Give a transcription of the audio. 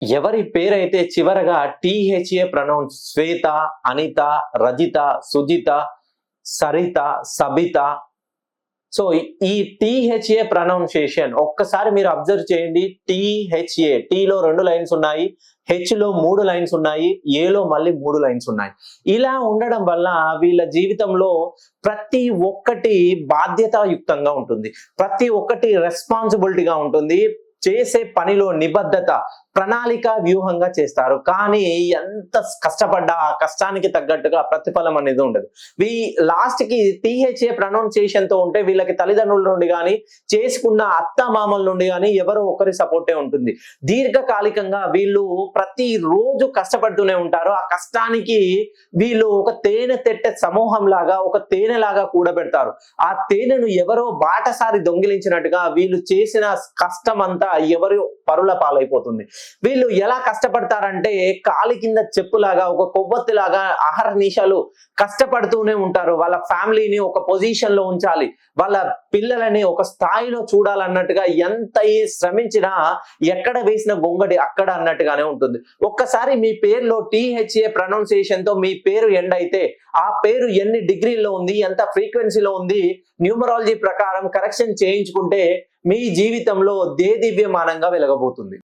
ఎవరి పేరైతే చివరగా టీహెచ్ఏ ప్రొనౌన్స్ శ్వేత, అనిత, రజిత, సుజిత, సరిత, సబిత. సో ఈ టీహెచ్ఏ ప్రొనౌన్సియేషన్ ఒక్కసారి మీరు అబ్జర్వ్ చేయండి. టీహెచ్ఏ, టీలో 2 లైన్స్ ఉన్నాయి, హెచ్లో 3 లైన్స్ ఉన్నాయి, ఏలో మళ్ళీ 3 లైన్స్ ఉన్నాయి. ఇలా ఉండడం వల్ల వీళ్ళ జీవితంలో ప్రతి ఒక్కటి బాధ్యతాయుక్తంగా ఉంటుంది, ప్రతి ఒక్కటి రెస్పాన్సిబిలిటీగా ఉంటుంది. చేసే పనిలో నిబద్ధత, ప్రణాళిక, వ్యూహంగా చేస్తారు. కానీ ఎంత కష్టపడ్డా ఆ కష్టానికి తగ్గట్టుగా ప్రతిఫలం అనేది ఉండదు. లాస్ట్ కి టీహెచ్ఏ ప్రొనౌన్సియేషన్ తో ఉంటే వీళ్ళకి తల్లిదండ్రుల నుండి కానీ, చేసుకున్న అత్త మామల నుండి కానీ ఎవరో ఒకరి సపోర్టే ఉంటుంది. దీర్ఘకాలికంగా వీళ్ళు ప్రతి రోజు కష్టపడుతూనే ఉంటారు. ఆ కష్టానికి వీళ్ళు ఒక తేనె తెట్టె సమూహం లాగా, ఒక తేనె లాగా కూడబెడతారు. ఆ తేనెను ఎవరో బాటసారి దొంగిలించినట్టుగా వీళ్ళు చేసిన కష్టం అంతా ఎవరు పరుల పాలైపోతుంది. వీళ్ళు ఎలా కష్టపడతారంటే కాలి కింద చెప్పులాగా, ఒక కొవ్వొత్తిలాగా అహర్నిశలు కష్టపడుతూనే ఉంటారు. వాళ్ళ ఫ్యామిలీని ఒక పొజిషన్ లో ఉంచాలి, వాళ్ళ పిల్లలని ఒక స్థాయిలో చూడాలన్నట్టుగా ఎంత శ్రమించినా ఎక్కడ వేసిన గొంగడి అక్కడ అన్నట్టుగానే ఉంటుంది. ఒక్కసారి మీ పేరులో టీహెచ్ఏ ప్రొనౌన్సియేషన్ తో మీ పేరు ఎండ్ అయితే ఆ పేరు ఎన్ని డిగ్రీల్లో ఉంది, ఎంత ఫ్రీక్వెన్సీలో ఉంది, న్యూమరాలజీ ప్రకారం కరెక్షన్ చేయించుకుంటే మీ జీవితంలో దేదీప్యమానంగా వెలగబోతుంది.